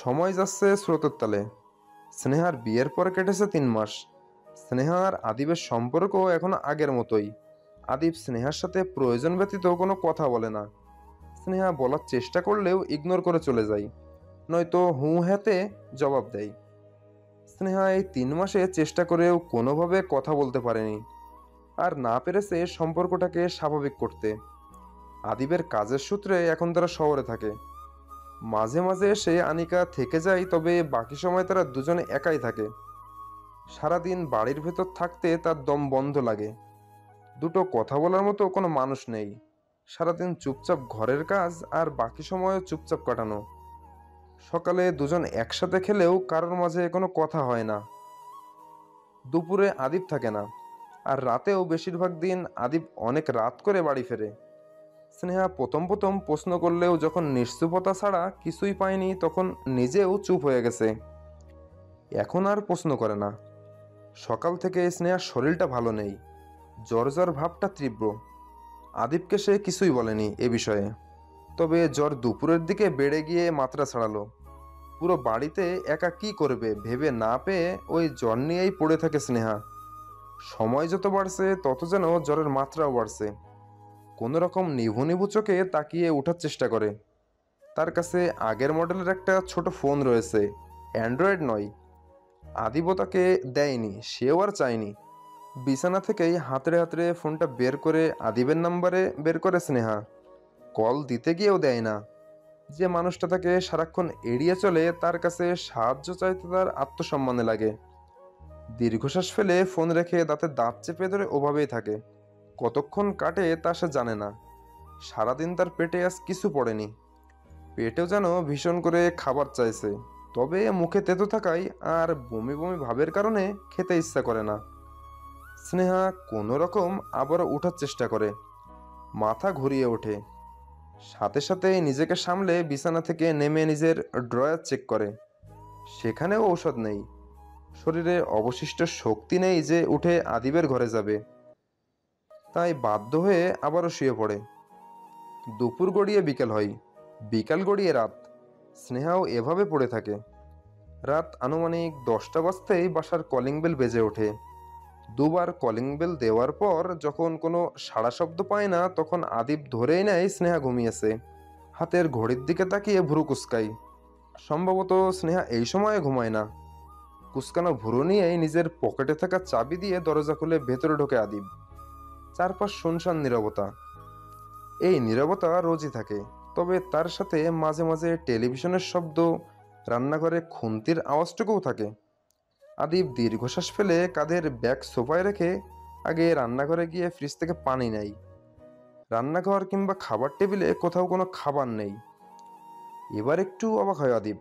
সময় যাচ্ছে স্রোতের তালে। স্নেহার বিয়ের পরে কেটেছে 3 মাস। স্নেহা আর আদিবের সম্পর্ক এখনো আগের মতোই। আদিব স্নেহার সাথে প্রয়োজন ব্যতীত কোনো কথা বলে না। স্নেহা বলার চেষ্টা করলেও ইগনোর করে চলে যায়, নয়তো হু হ্যাতে জবাব দেয়। স্নেহা এই 3 মাসে চেষ্টা করেও কোনোভাবে কথা বলতে পারেনি, আর না পেরেছে সম্পর্কটাকে স্বাভাবিক করতে। আদিবের কাজের সূত্রে এখন তারা শহরে থাকে। মাঝে মাঝে সে আনিকা থেকে যায়, তবে বাকি সময় তারা দুজনে একাই থাকে। সারাদিন বাড়ির ভেতর থাকতে তার দম বন্ধ লাগে। দুটো কথা বলার মতো কোনো মানুষ নেই। সারাদিন চুপচাপ ঘরের কাজ আর বাকি সময়ও চুপচাপ কাটানো। সকালে দুজন একসাথে খেলেও কারোর মাঝে কোনো কথা হয় না। দুপুরে আদিব থাকে না, আর রাতেও বেশিরভাগ দিন আদিব অনেক রাত করে বাড়ি ফেরে। স্নেহা প্রথম প্রথম প্রশ্ন করলেও যখন নিশ্চুপতা ছাড়া কিছুই পায়নি, তখন নিজেও চুপ হয়ে গেছে। এখন আর প্রশ্ন করে না। সকাল থেকে স্নেহার শরীরটা ভালো নেই, জ্বর জ্বর ভাবটা তীব্র। আদিবকে সে কিছুই বলেনি এ বিষয়ে, তবে জ্বর দুপুরের দিকে বেড়ে গিয়ে মাত্রা ছাড়ালো। পুরো বাড়িতে একা কি করবে ভেবে না পেয়ে ওই জ্বর নিয়েই পড়ে থাকে স্নেহা। সময় যত বাড়ছে তত যেন জ্বরের মাত্রাও বাড়ছে। কোনো রকম নিভু নিভু চোখে তাকিয়ে ওঠার চেষ্টা করে। তার কাছে আগের মডেলের একটা ছোট ফোন রয়েছে, অ্যান্ড্রয়েড নয়। আদিবও তাকে দেয়নি, সেও আর চায়নি। বিছানা থেকেই হাতড়ে হাতড়ে ফোনটা বের করে আদিবের নাম্বারে বের করে স্নেহা। কল দিতে গিয়েও দেয় না। যে মানুষটা তাকে সারাক্ষণ এড়িয়ে চলে, তার কাছে সাহায্য চাইতে তার আত্মসম্মানে লাগে। দীর্ঘশ্বাস ফেলে ফোন রেখে দাঁতে দাঁত চেপে ধরে ওভাবেই থাকে। কতক্ষণ কাটে তা সে জানে না। সারাদিন তার পেটে আজ কিছু পড়েনি। পেটেও যেন ভীষণ করে খাবার চাইছে, তবে মুখে তেতো থাকায় আর বমি বমি ভাবের কারণে খেতে ইচ্ছা করে না। স্নেহা কোনো রকম আবারও ওঠার চেষ্টা করে। মাথা ঘুরিয়ে ওঠে। সাথে সাথে নিজেকে সামলে বিছানা থেকে নেমে নিজের ড্রয়ার চেক করে। সেখানেও ঔষধ নেই। শরীরে অবশিষ্ট শক্তি নেই যে উঠে আদিবের ঘরে যাবে। তাই বাধ্য হয়ে আবারও শুয়ে পড়ে। দুপুর গড়িয়ে বিকেল হয়, বিকাল গড়িয়ে রাত। স্নেহাও এভাবে পড়ে থাকে। রাত আনুমানিক 10টা বাজতেই বাসার কলিং বেল বেজে ওঠে। দুবার কলিং বেল দেওয়ার পর যখন কোনো সাড়া শব্দ পায় না, তখন আদিব ধরেই নেয় স্নেহা ঘুমিয়েছে। হাতের ঘড়ির দিকে তাকিয়ে ভুরু কুঁচকায়। সম্ভবত স্নেহা এই সময়ে ঘুমায় না। কুঁচকানো ভুরু নিয়েই নিজের পকেটে থাকা চাবি দিয়ে দরজা খুলে ভেতরে ঢোকে আদিব। চারপাশ শুনশান নীরবতা। এই নীরবতা রোজই থাকে, তবে তার সাথে মাঝে মাঝে টেলিভিশনের শব্দ, রান্নাঘরে খুন্তির আওয়াজটুকুও থাকে। আদিব দীর্ঘশ্বাস ফেলে কাঁধের ব্যাগ সোফায় রেখে আগে রান্নাঘরে গিয়ে ফ্রিজ থেকে পানি নেয়। রান্নাঘর কিংবা খাবার টেবিলে কোথাও কোনো খাবার নেই। এবার একটু অবাক হয় আদিব।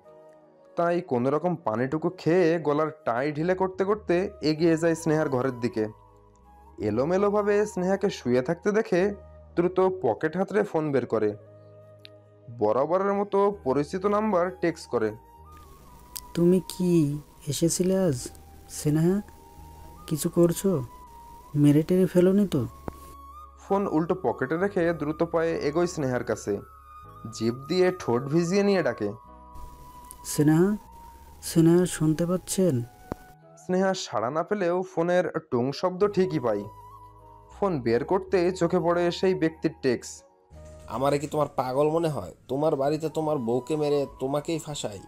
তাই কোনো রকম পানিটুকু খেয়ে গলার টাই ঢিলে করতে করতে এগিয়ে যায় স্নেহার ঘরের দিকে। এলোমেলোভাবে স্নেহাকে শুয়ে থাকতে দেখে দ্রুত পকেট হাতড়ে ফোন বের করে। বরাবরের মতো পরিচিত নাম্বার টেক্সট করে। তুমি কি এসেছিলে আজ, স্নেহা? কিছু করছো? মেরে টেরে ফেলোনি তো? ফোন উল্টো পকেটে রেখে দ্রুত পায়ে এগোয় স্নেহার কাছে। জিভ দিয়ে ঠোঁট ভিজিয়ে নিয়ে ডাকে, স্নেহা, স্নেহা শুনতে পাচ্ছেন? স্নেহা সাড়া না পেলেও ফোনের টুং শব্দ ঠিকই পাই। ফোন বের করতেই চোখে পড়ে সেই ব্যক্তির টেক্সট। আমারে কি তোমার পাগল মনে হয়? তোমার বাড়িতে তোমার বউকে মেরে তোমাকেই ফাঁসাই,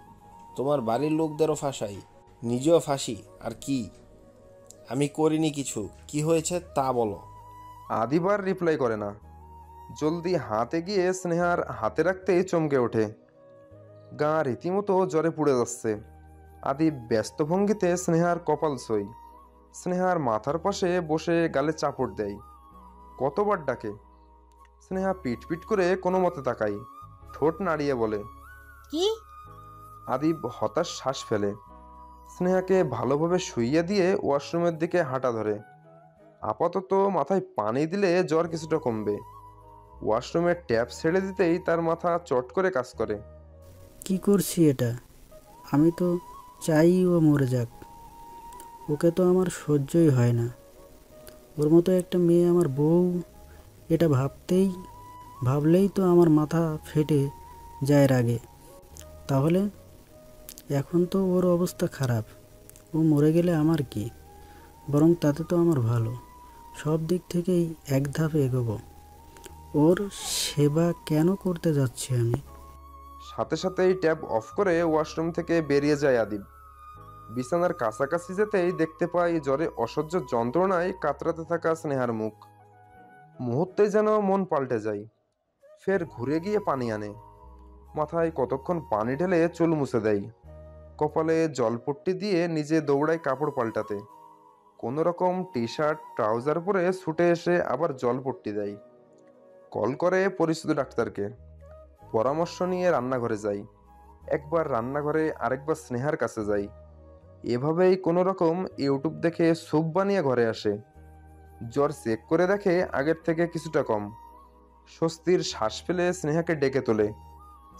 তোমার বাড়ির লোকদেরও ফাঁসাই, নিজেও ফাঁসি। আর কি? আমি করিনি কিছু। কি হয়েছে তা বলো। আদিবার রিপ্লাই করে না। জলদি হাতে গিয়ে স্নেহার হাতে রাখতেই চমকে ওঠে। গা রীতিমতো জ্বরে পুড়ে যাচ্ছে। আদি ব্যস্ত ভঙ্গিতে স্নেহার কপাল ছই। স্নেহার মাথার পাশে বসে গালে চাপড় দেয়। কতবার ডাকে। স্নেহা পিট পিট করে কোনো মতে তাকাই, ঠোঁট নাড়িয়ে বলে, কি? আদিব হতাশ শ্বাস ফেলে। স্নেহাকে ভালোভাবে শুইয়ে দিয়ে ওয়াশরুমের দিকে হাঁটা ধরে। আপাতত মাথায় পানি দিলে জ্বর কিছুটা কমবে। ওয়াশরুমের ট্যাপ ছেড়ে দিতেই তার মাথা চট করে কাজ করে। কি করছি এটা? আমি তো চাই ও মরে যাক। ওকে তো আমার সহ্যই হয় না। ওর মতো একটা মেয়ে আমার বউ, এটা ভাবতেই ভাবলেই তো আমার মাথা ফেটে যায় রাগে। তাহলে এখন তো ওর অবস্থা খারাপ, ও মরে গেলে আমার কি, বরং তাতে তো আমার ভালো। সব দিক থেকেই এক ধাপ এগোবো। ওর সেবা কেন করতে যাচ্ছি আমি? সাথে সাথেই ট্যাব অফ করে ওয়াশরুম থেকে বেরিয়ে যায় আদিব। বিছানার কাছাকাছি যেতেই দেখতে পাই জ্বরে অসহ্য যন্ত্রণায় কাতরাতে থাকা স্নেহার মুখ। মুহূর্তে যেন মন পাল্টে যায়। ফের ঘুরে গিয়ে পানি আনে, মাথায় কতক্ষণ পানি ঢেলে চুল মুছে দেয়, কপালে জলপট্টি দিয়ে নিজে দৌড়ায় কাপড় পাল্টাতে। কোনো রকম টি শার্ট ট্রাউজার পরে ছুটে এসে আবার জলপট্টি দেয়। কল করে পরিচিত ডাক্তারকে, পরামর্শ নিয়ে রান্নাঘরে যাই। একবার রান্নাঘরে আরেকবার স্নেহার কাছে যাই। এভাবেই কোনো রকম ইউটিউব দেখে স্যুপ বানিয়ে ঘরে আসে। জ্বর চেক করে দেখে আগের থেকে কিছুটা কম। স্বস্তির শ্বাস ফেলে স্নেহাকে ডেকে তোলে।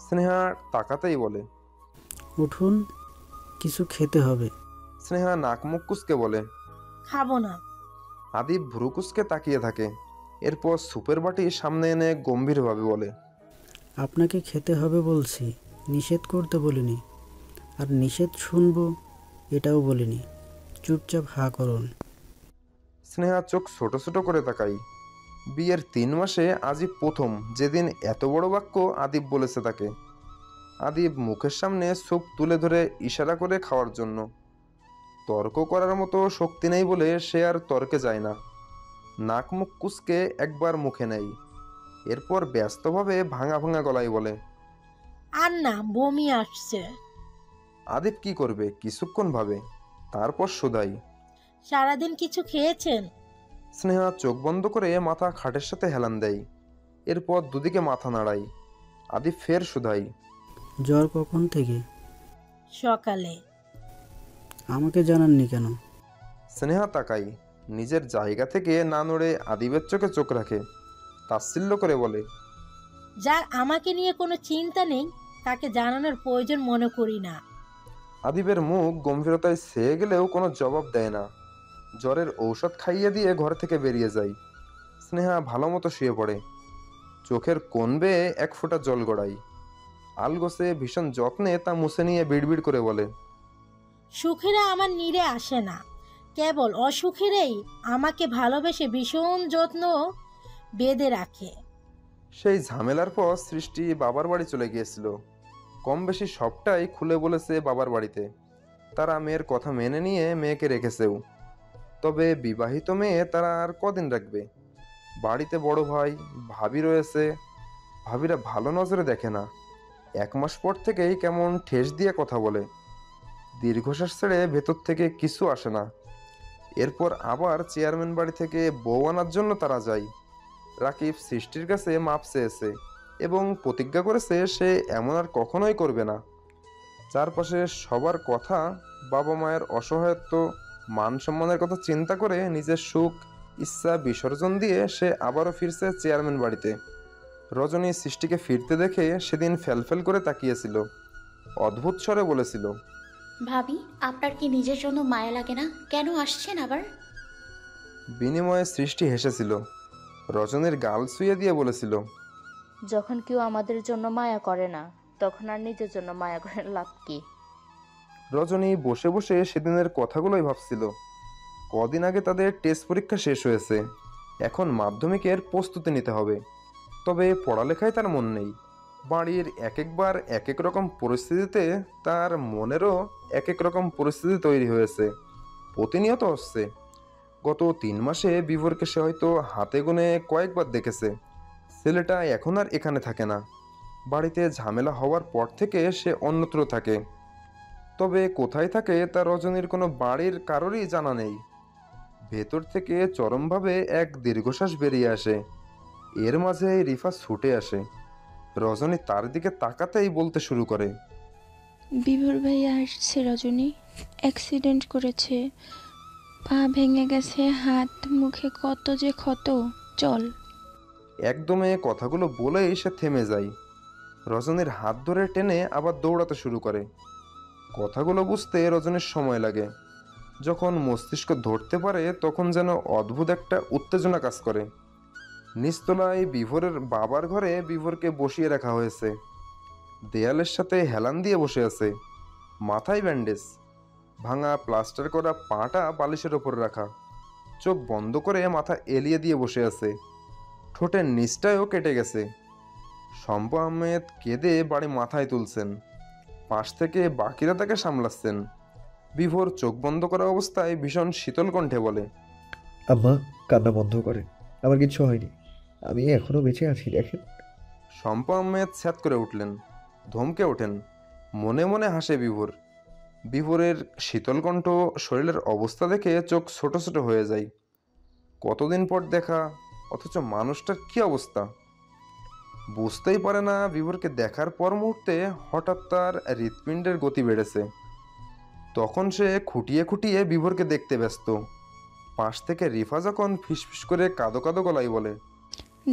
স্নেহা তাকাতেই বলে, উঠুন, কিছু খেতে হবে। স্নেহা নাক মুখ কুচকে বলে। খাবো না। আদিব ভ্রু কুচকে তাকিয়ে থাকে। এরপর স্যুপের বাটি সামনে এনে গম্ভীরভাবে বলে, আপনাকে খেতে হবে বলছি, নিষেধ করতে বলিনি। আর নিষেধ শুনবো এটাও বলিনি। চুপচাপ হা করুন। স্নেহা চোখ ছোট ছোট করে তাকাই। বিয়ের 3 মাসে আজই প্রথম যেদিন এত বড় বাক্য আদিব বলেছে তাকে। আদিব মুখের সামনে স্যুপ তুলে ধরে ইশারা করে খাওয়ার জন্য। তর্ক করার মতো শক্তি নেই বলে সে আর তর্কে যায় না। নাক মুখ কুচকে একবার মুখে নেয়। এরপর ব্যস্তভাবে ভাঙা ভাঙা গলায় বলে, আর না, বমি আসছে। আদিব কি করবে কিছুক্ষণ ভাবে, তারপর শুধাই, সারাদিন কিছু খেয়েছেন? স্নেহা চোখ বন্ধ করে মাথা খাটের সাথে হেলান দেয়। এরপর দুদিকে মাথা নাড়াই। আদিব ফের শুধাই, জ্বর কখন থেকে? সকালে। আমাকে জানাননি কেন? স্নেহা তাকাই, নিজের জায়গা থেকে না নড়ে আদিবের চোখে চোখ রাখে। তাচ্ছিল্য করে বলে, যার আমাকে নিয়ে কোনো চিন্তা নেই তাকে জানানোর প্রয়োজন মনে করি না। আদিবের মুখ গম্ভীরতায় ছেয়ে গেলেও কোনো জবাব দেয় না। জ্বরের ঔষধ খাইয়ে দিয়ে ঘর থেকে বেরিয়ে যায়। স্নেহা ভালো মতো শুয়ে পড়ে। চোখের কোণ বেয়ে এক ফোঁটা জল গড়ায়। আলগোছে ভীষণ যত্নে তা মুছে নিয়ে বিড়বিড় করে বলে, সুখীরা আমার নিরে আসে না, কেবল অসুখীরাই আমাকে ভালোবেসে ভীষণ যত্ন বেঁধে রাখে। সেই ঝামেলার পর সৃষ্টি বাবার বাড়ি চলে গিয়েছিল। কম বেশি সবটাই খুলে বলেছে বাবার বাড়িতে। তারা মেয়ের কথা মেনে নিয়ে মেয়েকে রেখেছেও। তবে বিবাহিত মেয়ে তারা আর কদিন রাখবে? বাড়িতে বড় ভাই ভাবি রয়েছে। ভাবিরা ভালো নজরে দেখে না। 1 মাস পর থেকেই কেমন ঠেস দিয়ে কথা বলে। দীর্ঘশ্বাস ছেড়ে ভেতর থেকে কিছু আসে না। এরপর আবার চেয়ারম্যান বাড়ি থেকে বউ আনার জন্য তারা যায়। রাকিব সৃষ্টির কাছে মাপ চেয়েছে এবং প্রতিজ্ঞা করেছে সে এমন আর কখনোই করবে না। চারপাশে সবার কথা, বাবা মায়ের অসহায়ত্ব, মান সম্মানের কথা চিন্তা করে নিজের সুখ ইচ্ছা বিসর্জন দিয়ে সে আবারও ফিরছে চেয়ারম্যান বাড়িতে। রজনী সৃষ্টিকে ফিরতে দেখে সেদিন ফ্যালফ্যাল করে তাকিয়েছিল। অদ্ভুত স্বরে বলেছিল, ভাবি, আপনার কি নিজের জন্য মায়া লাগে না? কেন আসছেন আবার? বিনিময়ে সৃষ্টি হেসেছিল। রজনীর গাল ছুঁয়ে দিয়ে বলেছিল, যখন কেউ আমাদের জন্য মায়া করে না, তখন আর নিজের জন্য মায়া করে লাভ কি? রজনী বসে বসে সেদিনের কথাগুলোই ভাবছিল। কদিন আগে তাদের টেস্ট পরীক্ষা শেষ হয়েছে। এখন মাধ্যমিকের প্রস্তুতি নিতে হবে। তবে পড়ালেখায় তার মন নেই। বাড়ির এক একবার এক এক রকম পরিস্থিতিতে তার মনেরও এক এক রকম পরিস্থিতি তৈরি হয়েছে, প্রতিনিয়ত হচ্ছে। গত 3 মাসে বিভোরকে সে হয়তো হাতে গুনে কয়েকবার দেখেছে। ছেলেটা এখন আর এখানে থাকে না। বাড়িতে ঝামেলা হওয়ার পর থেকে সে অন্যত্র থাকে। তবে কোথায় থাকে তা রজনীর কোনো বাড়ির কারোরই জানা নেই। ভেতর থেকে চরমভাবে এক দীর্ঘশ্বাস বেরিয়ে আসে। এর মাঝে রিফা ছুটে আসে। রজনী তার দিকে তাকাতেই বলতে শুরু করে, বিভোর ভাইয়া আসছে রজনী, অ্যাক্সিডেন্ট করেছে, পা ভেঙে গেছে, হাত মুখে কত যে ক্ষত, চল। একদমে কথাগুলো বলেই সে থেমে যায়। রজনীর হাত ধরে টেনে আবার দৌড়াতে শুরু করে। কথাগুলো বুঝতে রজনীর সময় লাগে। যখন মস্তিষ্ক ধরতে পারে তখন যেন অদ্ভুত একটা উত্তেজনা কাজ করে। নিচতলায় বিভোরের বাবার ঘরে বিভোরকে বসিয়ে রাখা হয়েছে। দেয়ালের সাথে হেলান দিয়ে বসে আছে, মাথায় ব্যান্ডেজ, ভাঙা প্লাস্টার করা পাটা বালিশের ওপর রাখা, চোখ বন্ধ করে মাথা এলিয়ে দিয়ে বসে আছে। ঠোঁটের নিচটাও কেটে গেছে। শম্পা আহমেদ কেঁদে বাড়ি মাথায় তুলছেন, পাশ থেকে বাকিরা তাকে সামলাচ্ছেন। বিভোর চোখ বন্ধ করা অবস্থায় ভীষণ শীতল কণ্ঠে বলে, আম্মা, কান্না বন্ধ করেন, আমার কিচ্ছু হয়নি, আমি এখনো বেঁচে আছি, দেখেন। শম্পা আহমেদ ছ্যাঁত করে উঠলেন, ধমকে ওঠেন। মনে মনে হাসে বিভোর। বিভোরের শীতল কণ্ঠ, শরীরের অবস্থা দেখে চোখ ছোট ছোট হয়ে যায়। কতদিন পর দেখা, অথচ মানুষটার কি অবস্থা! বুঝতেই পারে না বিভোরকে দেখার পর মুহূর্তে হঠাৎ তার হৃৎপিণ্ডের গতি বেড়েছে। তখন সে খুঁটিয়ে খুঁটিয়ে বিভোরকে দেখতে ব্যস্ত। পাশ থেকে রিফা যখন ফিসফিস করে কাঁদো কাঁদো গলায় বলে,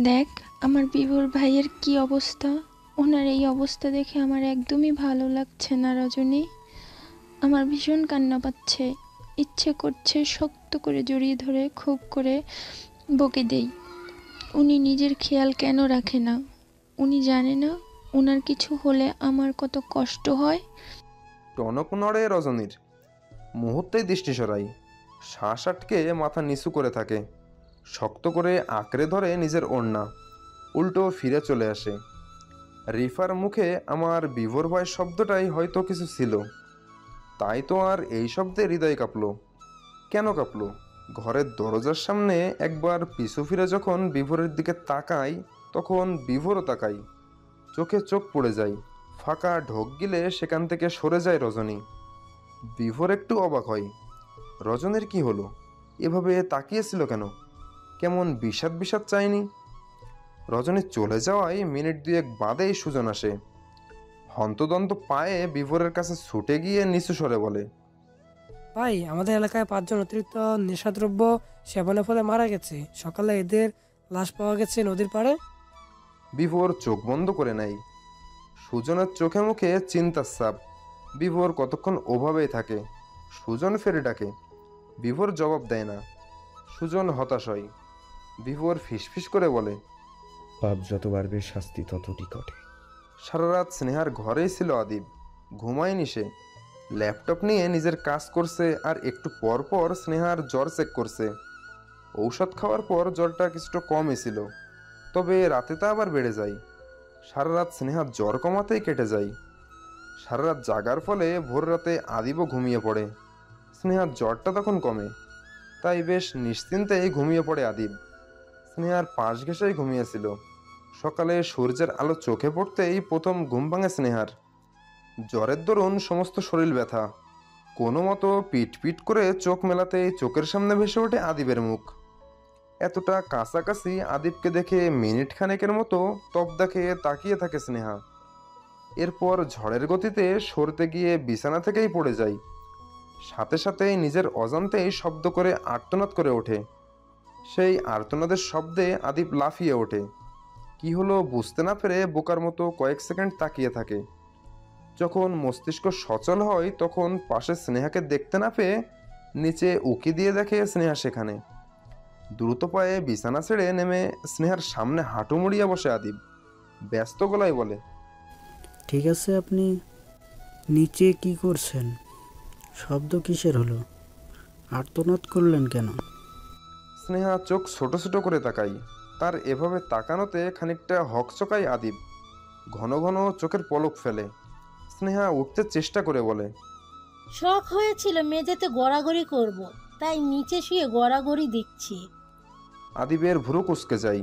দেখ আমার বিভোর ভাইয়ের কি অবস্থা। ওনার এই অবস্থা দেখে আমার একদমই ভালো লাগছে না রজনী। আমার ভীষণ কান্না পাচ্ছে, ইচ্ছে করছে শক্ত করে জড়িয়ে ধরে খুব করে বকে দেই। উনি নিজের খেয়াল কেন রাখে না? উনি জানে না ওনার কিছু হলে আমার কত কষ্ট হয়? টনক নড়ে রজনীর। মুহূর্তেই দৃষ্টি সরাই, শ্বাস আটকে মাথা নিচু করে থাকে, শক্ত করে আঁকড়ে ধরে নিজের ওড়না, উল্টো ফিরে চলে আসে। রিফার মুখে আমার বিভোর ভাই শব্দটাই হয়তো কিছু ছিল, তাই তো আর এই শব্দে হৃদয় কাঁপলো। কেন কাঁপলো? ঘরের দরজার সামনে একবার পিছু ফিরে যখন বিভোরের দিকে তাকাই, তখন বিভোরও তাকাই। চোখে চোখ পড়ে যায়, ফাঁকা ঢোক গিলে সেখান থেকে সরে যায় রজনী। বিভোর একটু অবাক হয়, রজনীর কি হলো? এভাবে তাকিয়েছিল কেন? কেমন বিষাদ বিষাদ চায়নি? রজনী চলে যাওয়ায় মিনিট দুয়েক বাদেই সুজন আসে। হন্তদন্ত পায়ে বিভোরের কাছে ছুটে গিয়ে নিচু স্বরে বলে, ভাই, আমাদের এলাকায় 5 জন অতিরিক্ত নেশাদ্রব্য সেবনের ফলে মারা গেছে। সকালে এদের লাশ পাওয়া গেছে নদীর পাড়ে। বিভোর চোখ বন্ধ করে নেয়। সুজনের চোখে মুখে চিন্তার ছাপ। বিভোর কতক্ষণ ওভাবেই থাকে। সুজন ফেরে ডাকে, বিভোর জবাব দেয় না। সুজন হতাশ হয়। বিভোর ফিসফিস করে বলে, পাপ যত বাড়বে শাস্তি তত নিকটে। সারা রাত স্নেহার ঘরেই ছিল আদিব, ঘুমায়নি সে। ল্যাপটপ নিয়ে নিজের কাজ করছে, আর একটু পর পর স্নেহার জ্বর চেক করছে। ঔষধ খাওয়ার পর জ্বরটা কিছুটা কমই ছিল, তবে রাতে তা আবার বেড়ে যায়। সারা রাত স্নেহার জ্বর কমাতেই কেটে যায়। সারা রাত জাগার ফলে ভোর রাতে আদিবও ঘুমিয়ে পড়ে। স্নেহার জ্বরটা তখন কমে, তাই বেশ নিশ্চিন্তেই ঘুমিয়ে পড়ে আদিব। স্নেহার পাশ ঘেঁষেই ঘুমিয়েছিল। সকালে সূর্যের আলো চোখে পড়তেই প্রথম ঘুম ভাঙে স্নেহার। জ্বরের দরুন সমস্ত শরীর ব্যথা। কোনো মতো পিট পিট করে চোখ মেলাতেই চোখের সামনে ভেসে ওঠে আদিবের মুখ। এতটা কাছাকাছি আদিবকে দেখে মিনিট খানেকের মতো তবদা খেয়ে তাকিয়ে থাকে স্নেহা। এরপর ঝড়ের গতিতে সরতে গিয়ে বিছানা থেকেই পড়ে যায়। সাথে সাথেই নিজের অজান্তেই শব্দ করে আর্তনাদ করে ওঠে। সেই আর্তনাদের শব্দে আদিব লাফিয়ে ওঠে। কি হলো বুঝতে না পেরে বোকার মতো কয়েক সেকেন্ড তাকিয়ে থাকে। যখন মস্তিষ্ক সচল হয় তখন পাশে স্নেহাকে দেখতে না পেয়ে নিচে উকি দিয়ে দেখে স্নেহা সেখানে। দ্রুত পায়ে বিছানা ছেড়ে নেমে স্নেহার সামনে হাঁটু মুড়িয়ে বসে আদিব। ব্যস্ত গলায় বলে, ঠিক আছে, আপনি নিচে কি করছেন? শব্দ কিসের হলো? আর্তনাদ করলেন কেন? স্নেহা চোখ ছোট ছোট করে তাকাই। তার এভাবে তাকানোতে খানিকটা হকচকায় আদিব। ঘন ঘন চোখের পলক ফেলে। স্নেহা উঠতে চেষ্টা করে বলে, শখ হয়েছিল মেঝেতে গড়াগড়ি করব, তাই নিচে শুয়ে গড়াগড়ি দিচ্ছি। আদিবের ভুরু কুঁচকে যায়।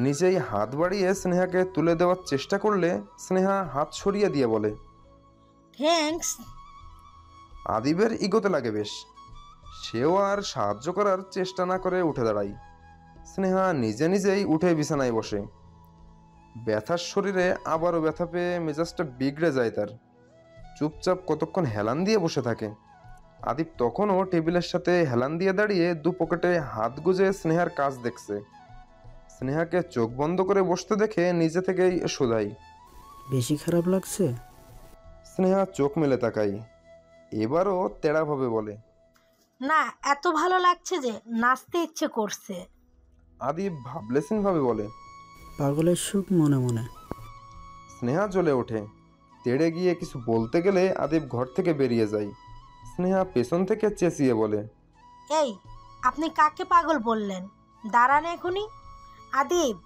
নিজেই হাত বাড়িয়ে স্নেহাকে তুলে দেওয়ার চেষ্টা করলে স্নেহা হাত সরিয়ে দিয়ে বলে, থ্যাঙ্কস। আদিবের ইগোতে লাগে বেশ। সেও আর সাহায্য করার চেষ্টা না করে উঠে দাঁড়ায়। স্নেহা নিজে নিজেই উঠে বিছানায় বসে। ব্যথার শরীরে আবারও ব্যথা পেয়ে মেজাজটা বিগড়ে যায় তার। চুপচাপ কতক্ষণ হেলান দিয়ে বসে থাকে। আদিব তখনও টেবিলের সাথে হেলান দিয়ে দাঁড়িয়ে দু পকেটে হাত গুজে স্নেহার কাজ দেখছে। স্নেহাকে চোখ বন্ধ করে বসতে দেখে নিজে থেকেই শোধাই, বেশি খারাপ লাগছে? স্নেহা চোখ মেলে তাকাই। এবারও তেড়াভাবে বলে, না, এত ভালো লাগছে যে নাচতে ইচ্ছে করছে। আদিব ভাবলেশীনভাবে বলে। পাগলের সুখ মনে মনে। স্নেহা জ্বলে ওঠে। তেড়ে গিয়ে কিছু বলতে গেলে আদিব ঘর থেকে বেরিয়ে যায়। স্নেহা পেছন থেকে চেঁচিয়ে বলে, এই, আপনি কাকে পাগল বললেন? দাঁড়ান এখনই। আদিব,